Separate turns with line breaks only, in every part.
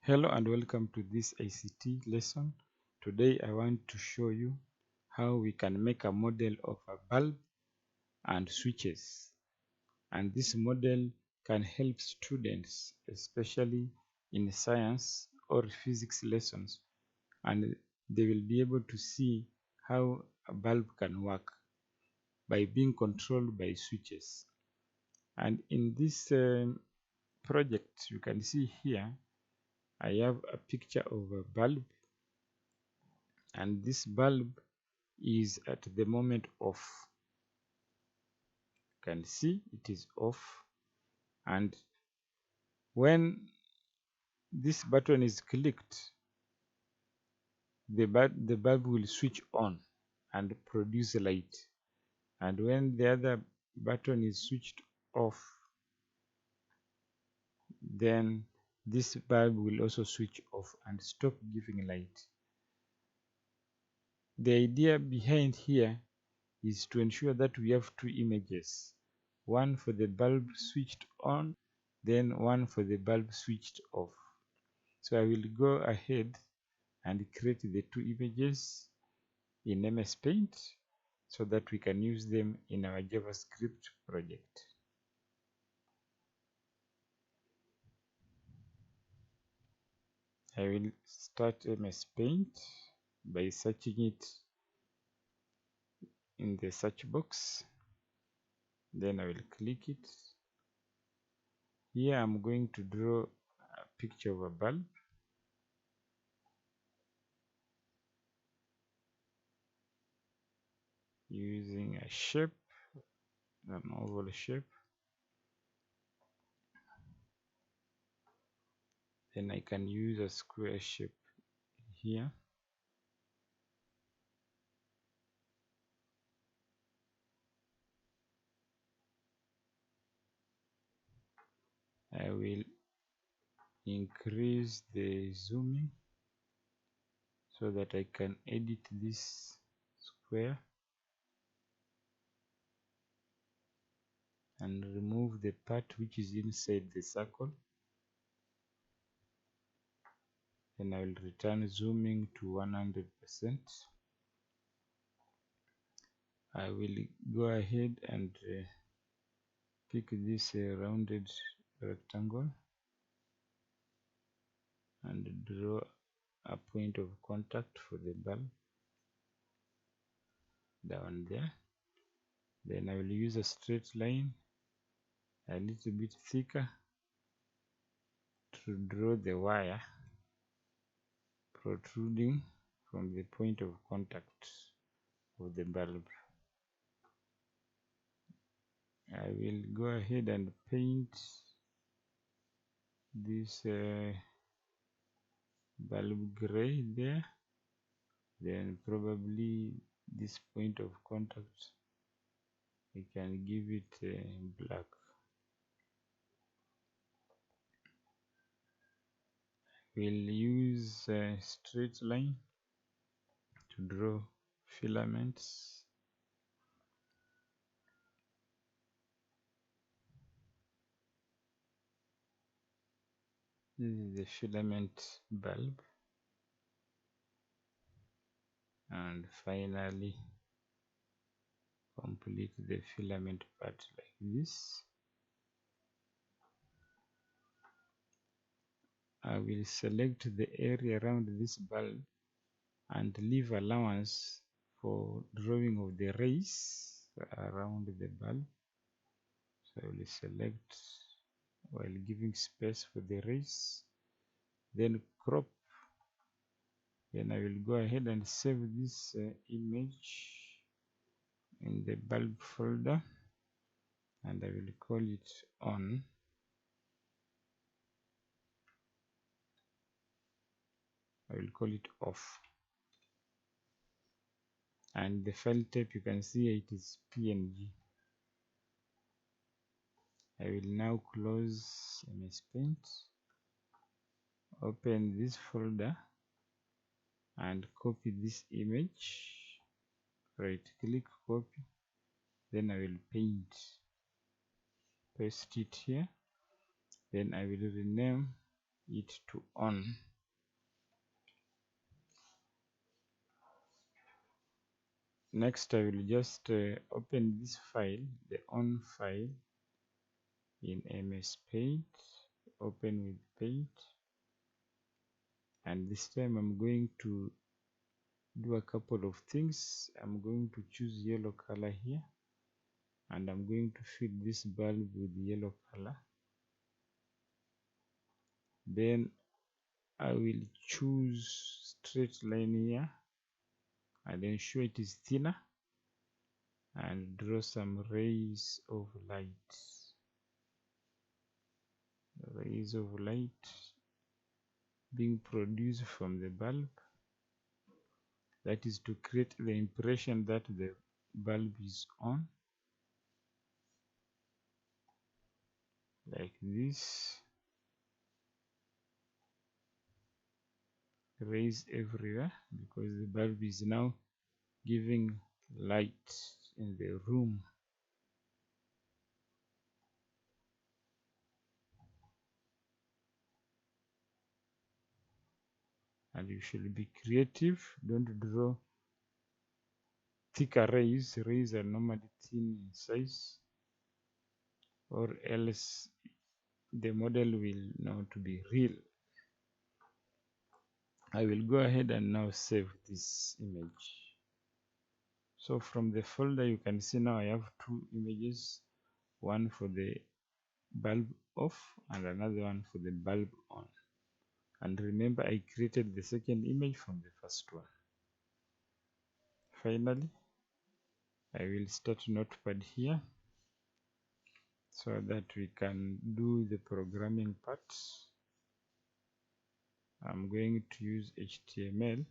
Hello and welcome to this ICT lesson. Today I want to show you how we can make a model of a bulb and switches. And this model can help students, especially in science or physics lessons, and they will be able to see how a bulb can work by being controlled by switches. And in this project, you can see here, I have a picture of a bulb, and this bulb is at the moment off. You can see it is off, and when this button is clicked, the bulb will switch on and produce light, and when the other button is switched off, then this bulb will also switch off and stop giving light. The idea behind here is to ensure that we have two images, one for the bulb switched on, then one for the bulb switched off. So I will go ahead and create the two images in MS Paint so that we can use them in our JavaScript project. I will start MS Paint by searching it in the search box. Then I will click it. Here I'm going to draw a picture of a bulb. Using a shape, an oval shape. Then I can use a square shape here. I will increase the zooming so that I can edit this square and remove the part which is inside the circle. Then I will return zooming to 100%. I will go ahead and pick this rounded rectangle and draw a point of contact for the bulb down there. Then I will use a straight line a little bit thicker to draw the wire protruding from the point of contact of the bulb. I will go ahead and paint this bulb gray there. Then probably this point of contact, we can give it black. We'll use a straight line to draw filaments. This is the filament bulb, and finally complete the filament part like this. I will select the area around this bulb and leave allowance for drawing of the rays around the bulb. So I will select while giving space for the rays, then crop. Then I will go ahead and save this image in the bulb folder, and I will call it on. I will call it off. And the file type, you can see it is PNG. I will now close MS Paint, open this folder and copy this image. Right click, copy, then I will paste it here. Then I will rename it to on. Next, I will just open this file, the on file, in MS Paint. Open with Paint, and this time I'm going to do a couple of things. I'm going to choose yellow color here, and I'm going to fill this bulb with yellow color. Then I will choose straight line here and ensure it is thinner, and draw some rays of light. Rays of light being produced from the bulb, that is to create the impression that the bulb is on, like this. Rays everywhere because the bulb is now giving light in the room. And you should be creative. Don't draw thicker rays. Rays are normally thin in size, or else the model will not be real. I will go ahead and now save this image. So from the folder you can see now I have two images, one for the bulb off and another one for the bulb on. And remember, I created the second image from the first one. Finally, I will start Notepad here so that we can do the programming part. I'm going to use HTML.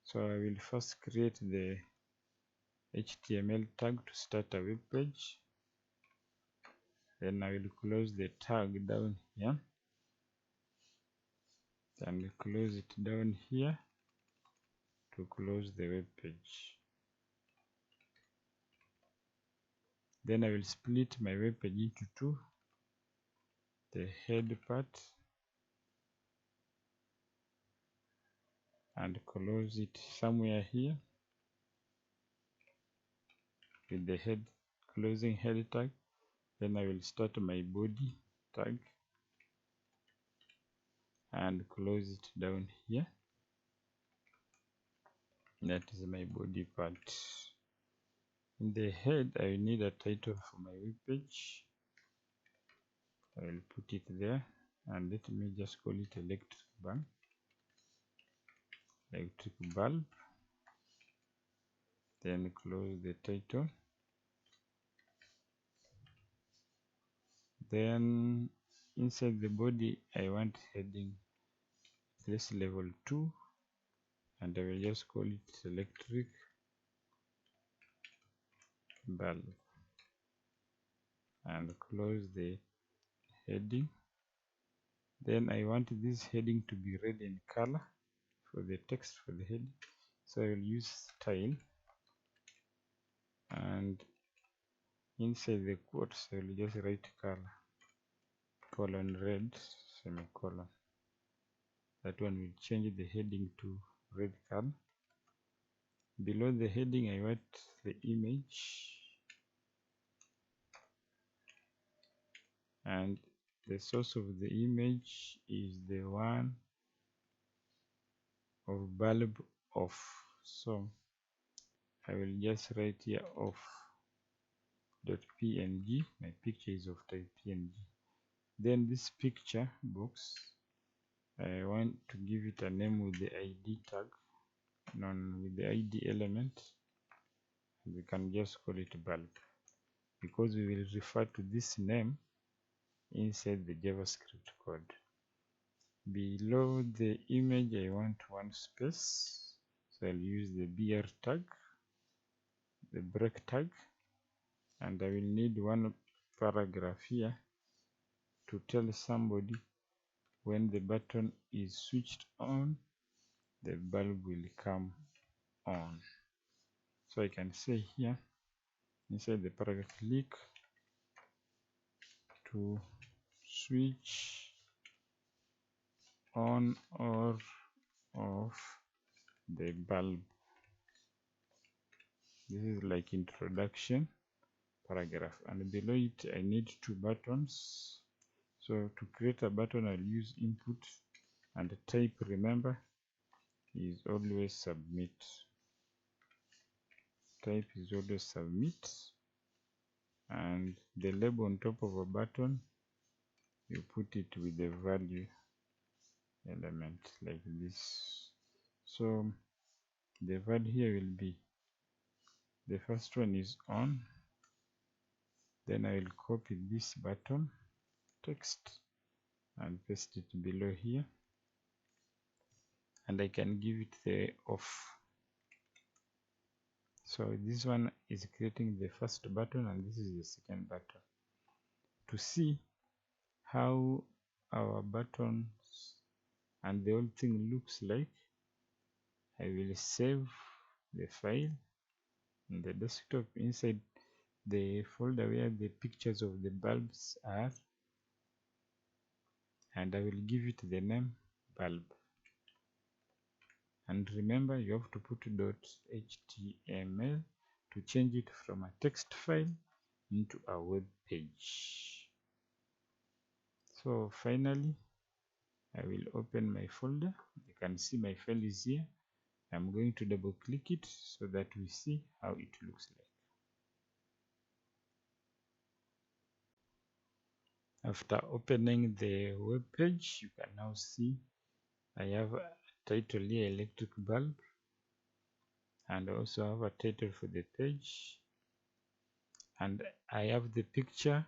So I will first create the HTML tag to start a web page. Then I will close the tag down here and close it down here to close the web page. Then I will split my web page into two, the head part, and close it somewhere here with the head, closing head tag. Then I will start my body tag and close it down here. That is my body part. In the head, I will need a title for my web page. I will put it there, and let me just call it electric bulb. Then close the title. Then inside the body I want heading this level 2, and I will just call it electric bulb and close the heading. Then I want this heading to be red in color for the text for the heading, so I will use style, and inside the quotes I will just write color, colon red, semicolon. That one will change the heading to red color. Below the heading I want the image, and the source of the image is the one of bulb off. So I will just write here off.png. My picture is of type png. Then this picture box, I want to give it a name with the id tag, with the id element. We can just call it bulb because we will refer to this name inside the JavaScript code. Below the image I want one space, so I'll use the br tag, the break tag, and I will need one paragraph here to tell somebody when the button is switched on, the bulb will come on. So I can say here inside the paragraph, click to switch on or off the bulb. This is like introduction paragraph, and below it I need two buttons. So to create a button, I'll use input, and type, remember, is always submit. Type is always submit, and the label on top of a button, you put it with the value element like this. So the value here will be, the first one is on, then I will copy this button text and paste it below here, and I can give it the off. So this one is creating the first button, and this is the second button. To see how our buttons and the whole thing looks like, I will save the file in the desktop inside the folder where the pictures of the bulbs are, and I will give it the name bulb. And remember, you have to put .html to change it from a text file into a web page. So finally, I will open my folder. You can see my file is here. I'm going to double click it so that we see how it looks like. After opening the web page, you can now see I have a title here, electric bulb, and also have a title for the page, and I have the picture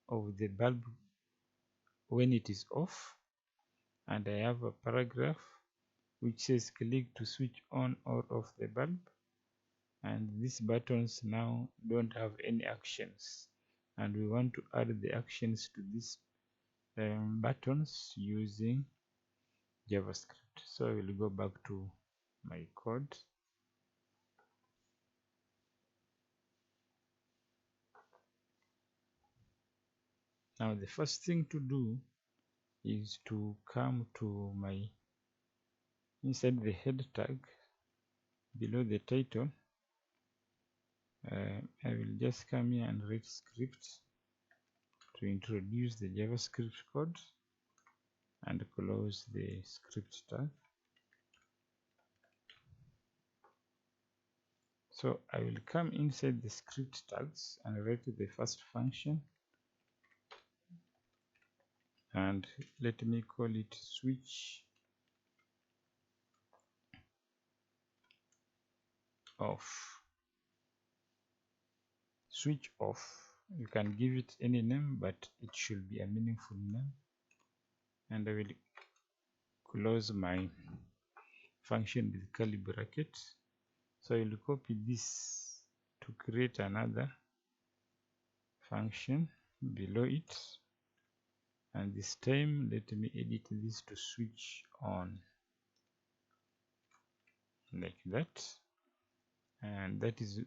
of the bulb when it is off, and I have a paragraph which says click to switch on or off the bulb, and these buttons now don't have any actions, and we want to add the actions to these buttons using JavaScript. So I will go back to my code. Now the first thing to do is to come to my, inside the head tag below the title, I will just come here and write script to introduce the JavaScript code and close the script tag. So I will come inside the script tags and write the first function, and let me call it switch off. Switch off, you can give it any name, but it should be a meaningful name. And I will close my function with curly brackets. So I will copy this to create another function below it, and this time let me edit this to switch on like that, and that is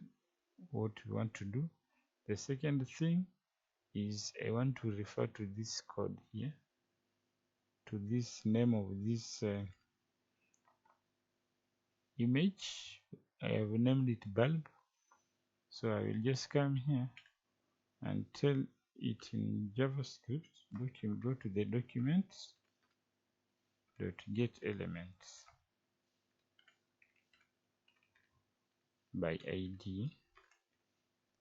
what we want to do. The second thing is I want to refer to this code here, to this name of this image. I have named it bulb, so I will just come here and tell it in JavaScript, go to the documents .get elements by ID,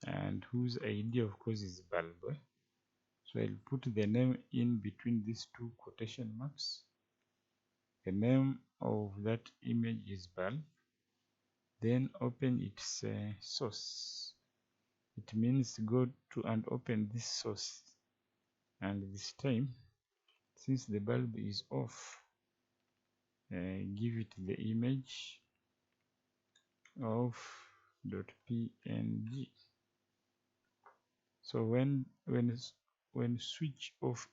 and whose ID of course is bulb. So I'll put the name in between these two quotation marks. The name of that image is bulb. Then open its source. It means go to and open this source, and this time, since the bulb is off, give it the image of .png. So when switch off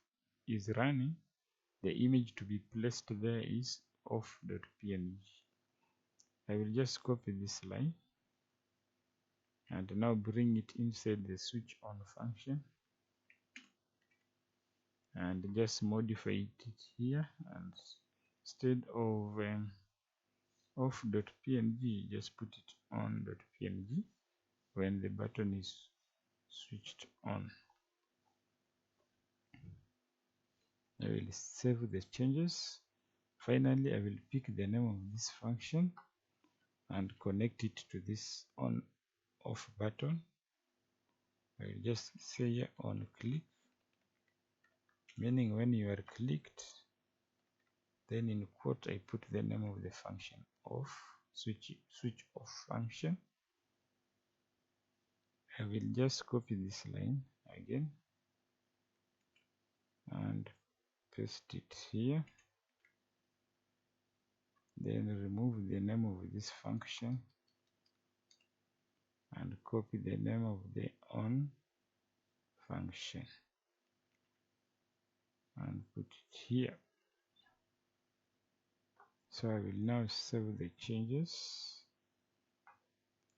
is running, the image to be placed there is off.png. I will just copy this line and now bring it inside the switch on function and just modify it here and instead of off.png, just put it on.png when the button is switched on. I will save the changes. Finally, I will pick the name of this function and connect it to this on off button. I will just say here on click, meaning when you are clicked, then in quote I put the name of the function off, switch off function. I will just copy this line again and paste it here, then remove the name of this function and copy the name of the on function and put it here. So I will now save the changes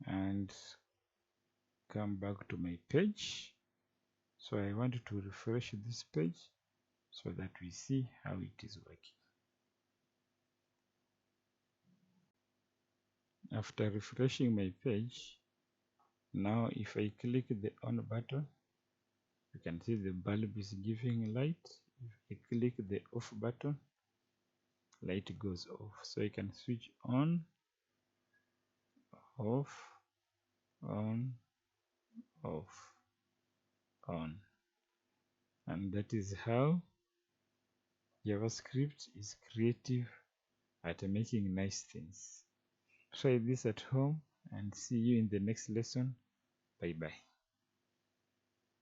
and come back to my page. So I want to refresh this page so that we see how it is working. After refreshing my page, now if I click the on button, you can see the bulb is giving light. If I click the off button, light goes off. So I can switch on, off, on, off, on. And that is how JavaScript is creative at making nice things. Try this at home and see you in the next lesson. Bye bye.